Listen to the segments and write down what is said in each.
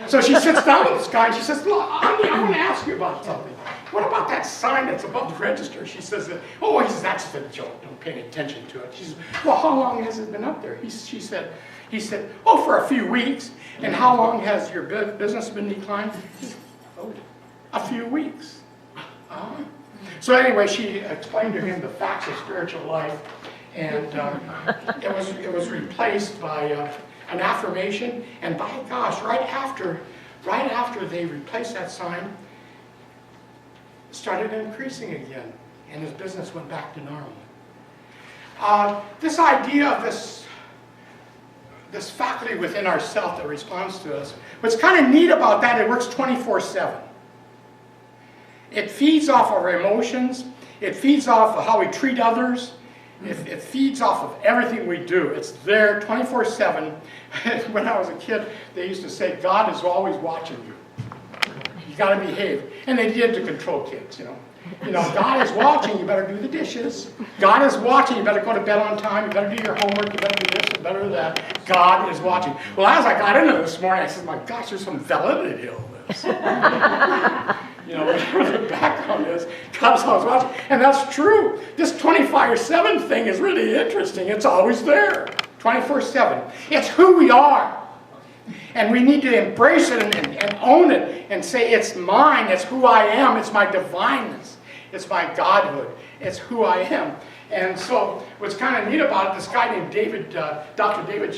So she sits down with this guy and she says, look, I want to ask you about something. What about that sign that's above the register? She says, oh, he says, that's a joke. Don't pay any attention to it. She says, well, how long has it been up there? He said, oh, for a few weeks. And how long has your business been declining? Oh, a few weeks. So anyway, she explained to him the facts of spiritual life, and it was replaced by an affirmation. And by gosh, right after they replaced that sign, it started increasing again, and his business went back to normal. This idea of this faculty within ourself that responds to us, what's kind of neat about that, it works 24/7. It feeds off our emotions. It feeds off of how we treat others. It feeds off of everything we do. It's there 24/7. When I was a kid, they used to say, God is always watching you. You got to behave. And they did to control kids, you know. God is watching, you better do the dishes. God is watching, you better go to bed on time, you better do your homework, you better do this, you better do that. God is watching. Well, as I got into this morning, I said, my gosh, there's some validity to all this. Whatever the background is, God's always watching. And that's true. This 24/7 thing is really interesting. It's always there, 24/7. It's who we are. And we need to embrace it and own it and say, it's mine, it's who I am, it's my divineness, it's my godhood, it's who I am. And so what's kind of neat about it, this guy named Dr. David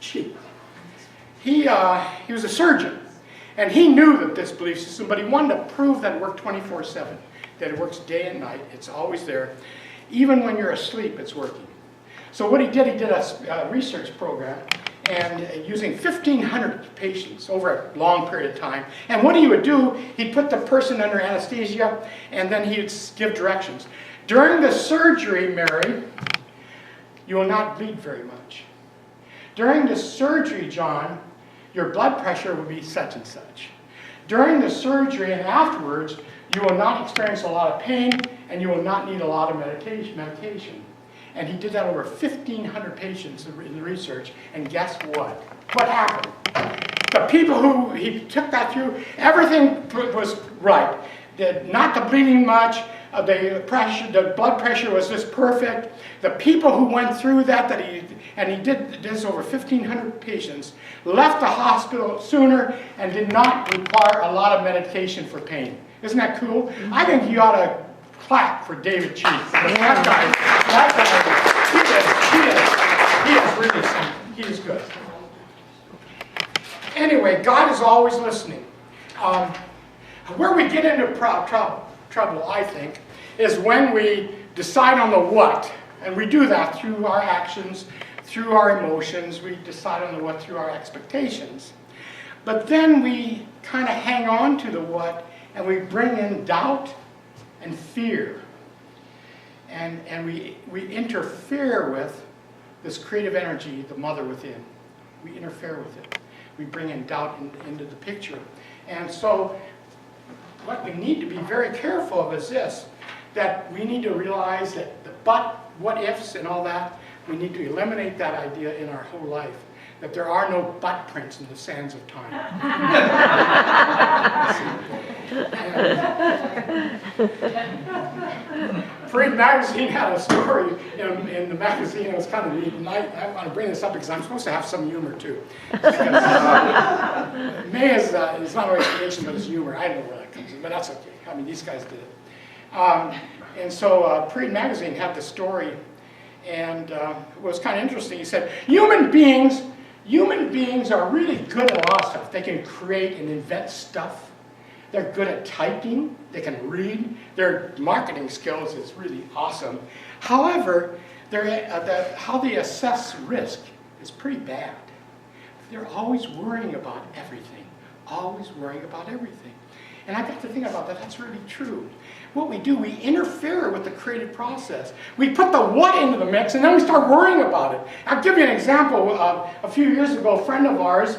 Cheek, he was a surgeon. And he knew that this belief system, but he wanted to prove that it worked 24/7, that it works day and night, it's always there. Even when you're asleep, it's working. So what he did a research program, and using 1,500 patients over a long period of time. And what he would do, he'd put the person under anesthesia, and then he'd give directions. During the surgery, Mary, you will not bleed very much. During the surgery, John, your blood pressure will be such and such. During the surgery and afterwards, you will not experience a lot of pain, and you will not need a lot of medication. And he did that over 1,500 patients in the research, and guess what? What happened? The people who he took that through, everything was right. Not the bleeding much, the blood pressure was just perfect. The people who went through that he did this over 1,500 patients, left the hospital sooner and did not require a lot of medication for pain. Isn't that cool? I think you ought to clap for David Cheek. That guy, he is good. Anyway, God is always listening. Where we get into trouble, I think, is when we decide on the what. And we do that through our actions, through our emotions. We decide on the what through our expectations. But then we kind of hang on to the what, and we bring in doubt and fear. And we interfere with this creative energy, the mother within. We interfere with it. We bring in doubt into the picture. And so what we need to be very careful of is this, that we need to realize that the but, what ifs and all that, we need to eliminate that idea in our whole life. That there are no butt prints in the sands of time. Parade Magazine had a story in the magazine. It was kind of neat, and I want to bring this up because I'm supposed to have some humor too. Because, May is not always creation, but it's humor. I don't know where that comes from, but that's okay. I mean, these guys did it. And so Parade Magazine had the story, and it was kind of interesting. He said, human beings are really good at a lot of stuff. They can create and invent stuff. They're good at typing. They can read. Their marketing skills is really awesome. However, how they assess risk is pretty bad. They're always worrying about everything. Always worrying about everything. And I got to think about that. That's really true. What we do, we interfere with the creative process. We put the what into the mix, and then we start worrying about it. I'll give you an example. A few years ago, a friend of ours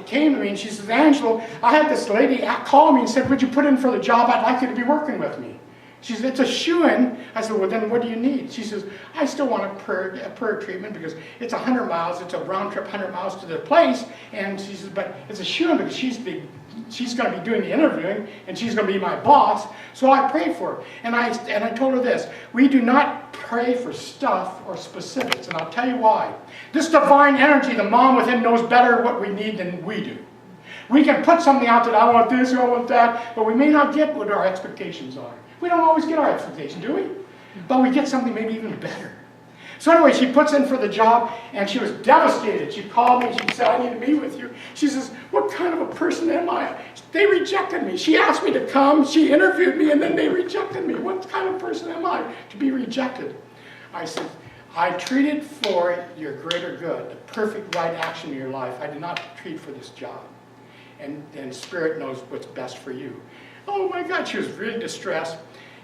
came to me, and she says, Angelo, I had this lady call me and said, would you put in for the job? I'd like you to be working with me. She says, it's a shoo-in. I said, well, then what do you need? She says, I still want a prayer treatment because it's 100 miles. It's a round trip, 100 miles to the place. And she says, but it's a shoo-in because she's going to be doing the interviewing and she's going to be my boss. So I prayed for her. And I told her this, we do not pray for stuff or specifics. And I'll tell you why. This divine energy, the mom within knows better what we need than we do. We can put something out that I want this, I want that, but we may not get what our expectations are. We don't always get our expectations, do we? But we get something maybe even better. So anyway, she puts in for the job, and she was devastated. She called me, she said, I need to meet with you. She says, what kind of a person am I? They rejected me. She asked me to come, she interviewed me, and then they rejected me. What kind of person am I to be rejected? I said, I treated for your greater good, the perfect right action in your life. I did not treat for this job. And Spirit knows what's best for you. Oh my God, she was really distressed.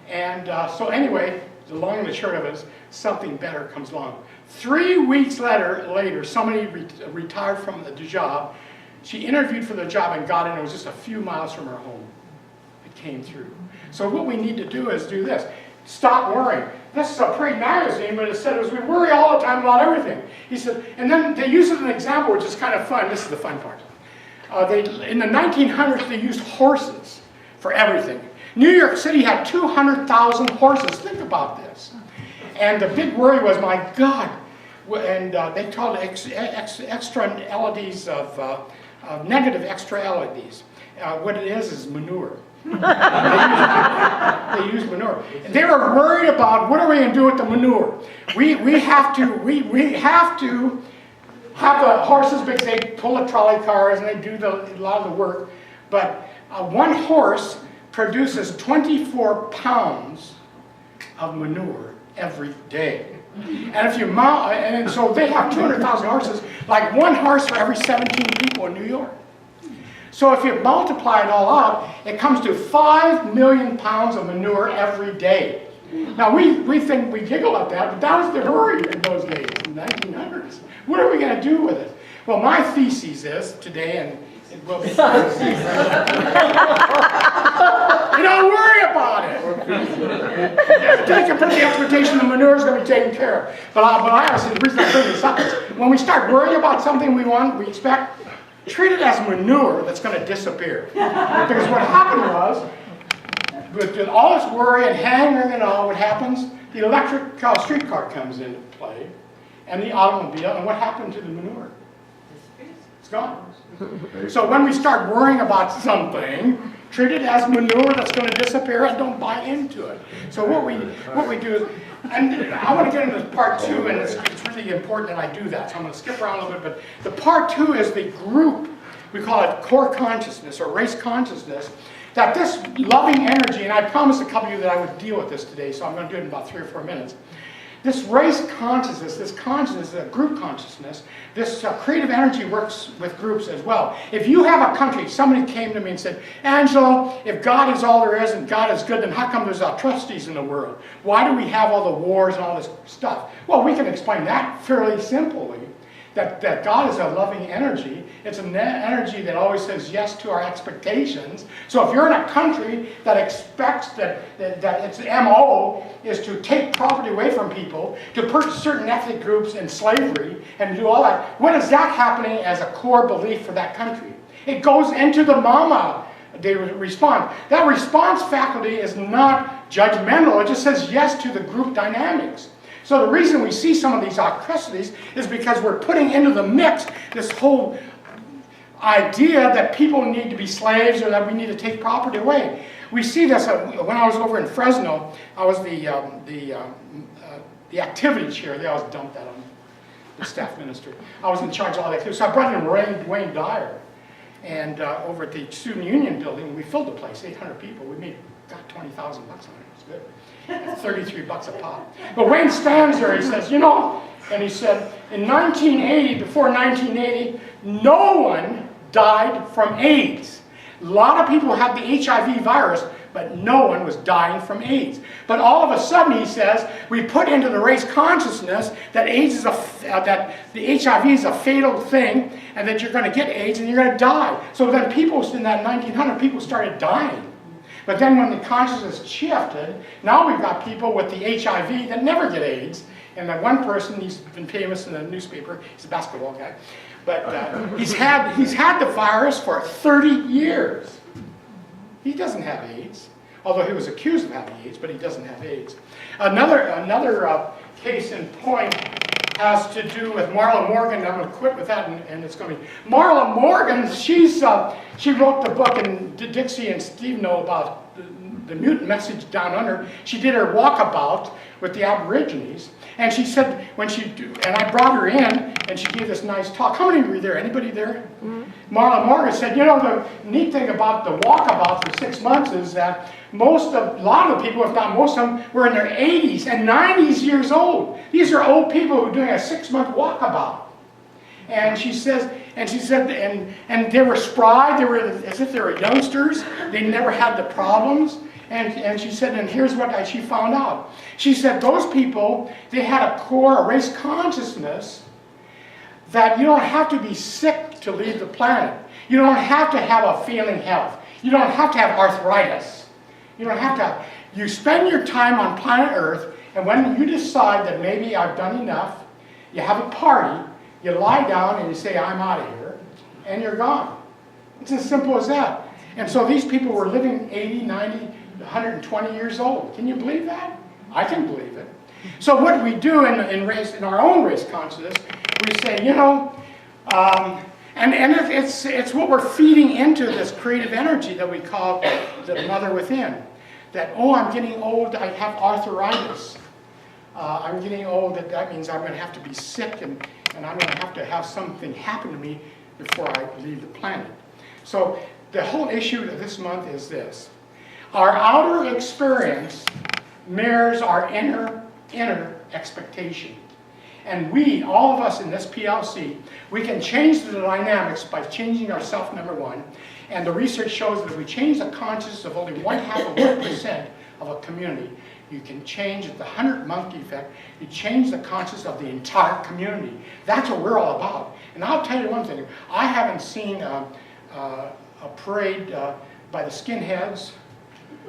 And so anyway, the long and the short of it is, something better comes along. 3 weeks later, somebody retired from the job. She interviewed for the job and got in. It was just a few miles from her home. It came through. So what we need to do is do this. Stop worrying. This is a Praying magazine, but it said we worry all the time about everything. He said, and then they use it as an example, which is kind of fun. This is the fun part. In the 1900s, they used horses for everything. New York City had 200,000 horses. Think about this. And the big worry was, my God, and they called it externalities of negative externalities. What it is manure. They use manure. And they were worried about what are we going to do with the manure. We have to have the horses because they pull the trolley cars and they do a lot of the work. But one horse produces 24 pounds of manure every day. And if you and so they have 200,000 horses, like one horse for every 17 people in New York. So if you multiply it all out, it comes to 5 million pounds of manure every day. Now we think we giggle at that, but that was the worry in those days, in the 1900s. What are we going to do with it? Well, my thesis is today, and it will be. You don't worry about it. They can put the expectation the manure is going to be taken care of. But I honestly, the reason I bring this up is when we start worrying about something we want, we expect, treat it as manure that's going to disappear. Because what happened was, with all this worry and hammering and all, what happens? The electric streetcar comes into play, and the automobile, and what happened to the manure? It's gone. So when we start worrying about something, treat it as manure that's going to disappear and don't buy into it. So what we do is, and I want to get into part 2, and it's really important that I do that. So I'm going to skip around a little bit, but the part 2 is the group. We call it core consciousness or race consciousness. That this loving energy, and I promised a couple of you that I would deal with this today, so I'm going to do it in about 3 or 4 minutes. This race consciousness, this consciousness, a group consciousness, this creative energy works with groups as well. If you have a country, somebody came to me and said, Angelo, if God is all there is and God is good, then how come there's atrocities in the world? Why do we have all the wars and all this stuff? Well, we can explain that fairly simply. That God is a loving energy. It's an energy that always says yes to our expectations. So if you're in a country that expects that its MO is to take property away from people, to put certain ethnic groups in slavery, and do all that, what is that happening as a core belief for that country? It goes into the mama. They respond. That response faculty is not judgmental. It just says yes to the group dynamics. So the reason we see some of these atrocities is because we're putting into the mix this whole idea that people need to be slaves or that we need to take property away. We see this when I was over in Fresno. I was the activity chair. They always dump that on the staff minister. I was in charge of all that. So I brought in Wayne Dyer, and over at the Student Union building, we filled the place, 800 people. We got $20,000 on it. It was good. 33 bucks a pop. But Wayne stands there, he says, and he said, in 1980, before 1980, no one died from AIDS. A lot of people had the HIV virus, but no one was dying from AIDS. But all of a sudden, he says, we put into the race consciousness that that the HIV is a fatal thing, and that you're going to get AIDS and you're going to die. So then people in that 1900, people started dying. But then when the consciousness shifted, now we've got people with the HIV that never get AIDS. And that one person, he's been famous in the newspaper, he's a basketball guy, but he's had the virus for 30 years. He doesn't have AIDS, although he was accused of having AIDS, but he doesn't have AIDS. Another case in point has to do with Marla Morgan. I'm going to quit with that, and it's going to be Marla Morgan. She wrote the book, and Dixie and Steve know about the mutant message down under. She did her walkabout with the Aborigines, and she said and I brought her in, and she gave this nice talk. How many were there? Anybody there? Mm-hmm. Marla Morgan said, you know, the neat thing about the walkabout for 6 months is that a lot of the people, if not most of them, were in their 80s and 90s years old. These are old people who are doing a 6-month walkabout. And she said, and they were spry. They were as if they were youngsters. They never had the problems. And she said, and here's what she found out. She said those people, they had a race consciousness that you don't have to be sick to leave the planet. You don't have to have a failing health. You don't have to have arthritis. You don't have to. You spend your time on planet Earth, and when you decide that maybe I've done enough, you have a party, you lie down and you say, I'm out of here, and you're gone. It's as simple as that. And so these people were living 80, 90, 120 years old. Can you believe that? I can believe it. So what we do in our own race consciousness, we say, you know, and it's what we're feeding into this creative energy that we call the mother within. That, oh, I'm getting old, I have arthritis. I'm getting old, that means I'm going to have to be sick, and I'm going to have something happen to me before I leave the planet. So the whole issue of this month is this. Our outer experience mirrors our inner expectation. And we, all of us in this PLC, we can change the dynamics by changing ourself, number one. And the research shows that if we change the consciousness of only 0.5% of a community, you can change the 100 monkey effect. You change the consciousness of the entire community. That's what we're all about. And I'll tell you one thing. I haven't seen a parade by the skinheads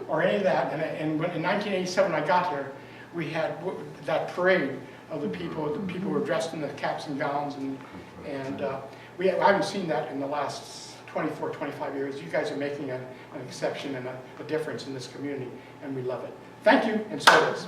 or any of that. And when, in 1987, when I got here, we had that parade of the people were dressed in the caps and gowns, and I haven't seen that in the last 24, 25 years. You guys are making an exception and a difference in this community, and we love it. Thank you, and so it is.